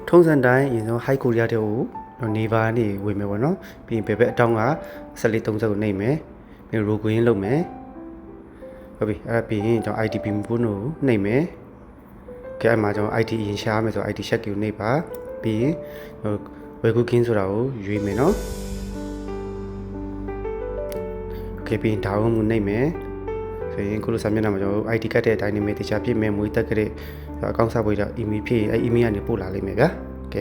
ထုံးစံတိုင်းရင်ဆုံး high Korea တဲ့ကိုနေပါနေဝင်မယ်ပေါ့နော်ပြီးရင်ဘယ်ဘက်အတောင်းက1430ကိုနှိပ်မယ်ပြီးရိုကွင်းလုပ်မယ်ဟုတ်ပြီအဲ့ဒါပြီးရင်ကျွန်တော် IDP မဖို့ကိုနှိပ်မယ်ကဲအဲ့မှာကျွန်တော် ID ရင်ရှားမယ်ဆိုတော့ ID check ကိုနှိပ်ပါပြီးရင်ဝယ်ကူကင်းဆိုတာကိုရွေးမယ်နော်โอเคပြီးရင်ဒါကိုနှိပ်မယ်ဆိုရင်ခုလိုစာမျက်နှာမှာကျွန်တော် ID ကတ်တဲ့အတိုင်းနေမယ်တခြားပြည့်မယ်မွေးတက်ကြတဲ့အကောင့်စာပွေးတော့ email ဖြည့်ရင်အဲ့ email ကနေပို့လာလိမ့်မယ်ဗျာโอเค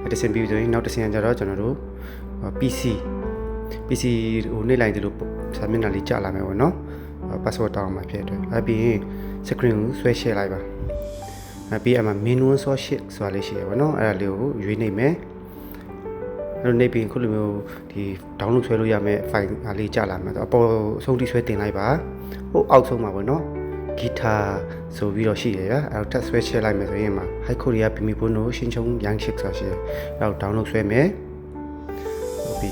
အဲ့တစ်ဆင့်ပြီးဆိုရင်နောက်တစ်ဆင့်ကျတော့ကျွန်တော်တို့ PC ကိုနှိပ်လိုက်တယ်လို့စာမျက်နှာလေးကြာလာမယ်ပေါ့နော် password တောင်းမှာဖြစ်တယ်အဲ့ပြီးရင် screen ကိုဆွဲရှယ်လိုက်ပါအဲ့ပြီးအမှ manual source sheet ဆိုတာလေးရှိရပါတော့အဲ့ဒါလေးကိုရွေးနှိပ်မယ်အဲ့လိုနှိပ်ပြီးခုလိုမျိုးဒီ download ဆွဲလို့ရမယ့် file အားလေးကြာလာမယ်ဆိုအပေါ်အဆုံးထိဆွဲတင်လိုက်ပါဟိုအောက်ဆုံးမှာပေါ့နော် guitar ဆိုပြီးတော့ရှိရဗျာအဲ့တော့ switch ချလိုက်မယ်ဆိုရင်မှာ High Korea Bimibono ရှင်းချုံ Yang Shik ဆိုတာရှိတယ်အဲ့တော့ download ဆွဲမယ်ဟုတ်ပြီ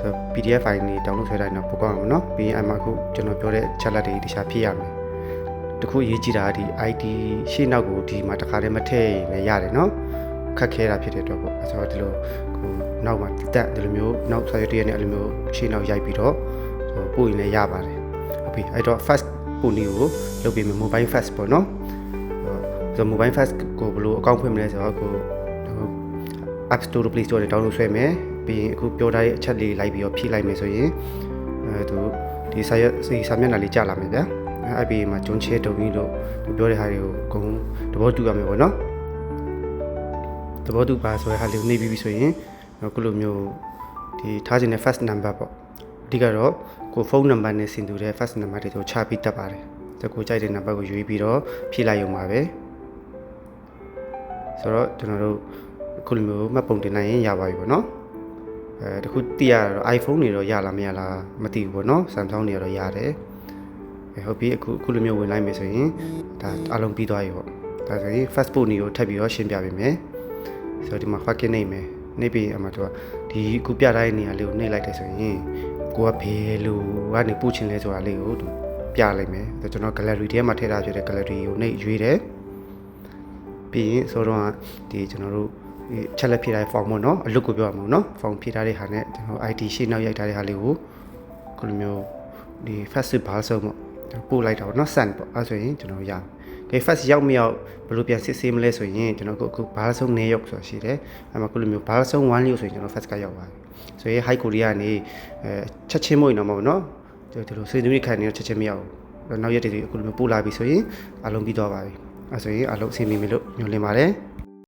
ဆို PDF file နေ download ဆွဲလိုက်တော့ပိုကောင်းအောင်နော်ပြီးရင်အမှအခုကျွန်တော်ပြောတဲ့ chat တွေတခြားဖြည့်ရမယ်တခုအရေးကြီးတာဒီ ID ရှေ့နောက်ကိုဒီမှာတစ်ခါတည်းမထည့်ရင်လည်းရတယ်နော်ခက်ခဲတာဖြစ်တဲ့အတွက်ပေါ့ဆိုတော့ဒီလိုကိုနောက်မှာတက်ဒီလိုမျိုးနောက်စာရွက်တွေနဲ့အဲ့လိုမျိုးရှေ့နောက်ရိုက်ပြီးတော့ပို့ရင်လည်းရပါတယ်ဟုတ်ပြီအဲ့တော့ first ပုံနည်းကိုလုပ်ပြီးမယ် mobile fast ပေါ့နော်ဆို mobile fast ကိုဘယ်လိုအကောင့်ဖွင့်မလဲဆိုတော့ကို App Store တို့ Play Store တွေ download ဆွဲမယ်ပြီးရင်အခုပြောထားတဲ့အချက်လေးလိုက်ပြီးတော့ဖြည့်လိုက်မယ်ဆိုရင်သူဒီစာမျက်နှာလေးကြာလာမယ်ဗျာအဲ့ပြီးမှာဂျွန်ချဲတုံကြီးလို့ပြောတဲ့ဟာတွေကိုအကုန်သဘောတူရမယ်ပေါ့နော်သဘောတူပါဆိုတဲ့ဟာလေးကိုနှိပ်ပြီးပြီဆိုရင်ခုလိုမျိုးဒီထားခြင်းတဲ့ first number ပေါ့အဓိကတော့ကိုဖုန်းနံပါတ်နဲ့ဆင်တူတဲ့ first number တွေကိုချပြီးတက်ပါတယ်။ဒါကိုကြိုက်တဲ့နံပါတ်ကိုရွေးပြီးတော့ဖြည့်လိုက်ရုံပါပဲ။ဆိုတော့ကျွန်တော်တို့ခုလိုမျိုးမှတ်ပုံတင်နိုင်ရင်ရပါပြီပေါ့နော်။တခုသိရတော့ iPhone တွေတော့ရလားမရလားမသိဘူးပေါ့နော်။ Samsung တွေတော့ရတယ်။ဟုတ်ပြီအခုလိုမျိုးဝင်လိုက်မယ်ဆိုရင်ဒါအလုံးပြီးသွားပြီပေါ့။ဒါဆိုရင် first boot ကိုထပ်ပြီးတော့ရှင်းပြပေးမယ်။ဆိုတော့ဒီမှာ fucking နှိပ်မယ်။နှိပ်ပြီးအမှတော့ဒီအခုပြထားတဲ့နေရာလေးကိုနှိပ်လိုက်တယ်ဆိုရင်ကိုကဘယ်လိုကနေပို့ချင်လဲဆိုတာလေးကိုသူပြလိုက်မယ်။ကျွန်တော် gallery ထဲမှာထည့်ထားပြတဲ့ gallery ကိုနှိပ်ရွေးတယ်။ပြီးရင်ဆိုတော့ဒီကျွန်တော်တို့ချက်လက်ဖြည့်ထားတဲ့ form ပေါ့နော်အလုပ်ကိုပြောရမှာနော် form ဖြည့်ထားတဲ့ဟာနဲ့ကျွန်တော် ID ရှေ့နောက်ရိုက်ထားတဲ့ဟာလေးကိုခုလိုမျိုးဒီ first bar ဆုံးပေါ့ပို့လိုက်တာပေါ့နော် send ပေါ့အဲဆိုရင်ကျွန်တော်ရ။ okay first ရောက်မရောက်ဘယ်လိုပြန်စစ်ဆေးမလဲဆိုရင်ကျွန်တော်အခု bar ဆုံးနေရောက်ဆိုတာရှိတယ်။အဲမှာခုလိုမျိုး bar ဆုံး1လို့ဆိုရင်ကျွန်တော် first ကရောက်သွားပြီ။ဆိုရင် High Korea ကနေချက်ချင်းမို့နော်မဟုတ်နော်ဒီလိုစေတူးခံနေတော့ချက်ချင်းမရောက်ဘူးနောက်ရက်တွေအခုလိုမျိုးပို့လာပြီဆိုရင်အလုံးပြီးတော့ပါပြီအဲဆိုရင်အလုံးအဆင်ပြေပြီလို့ညွှန်လင်းပါတယ်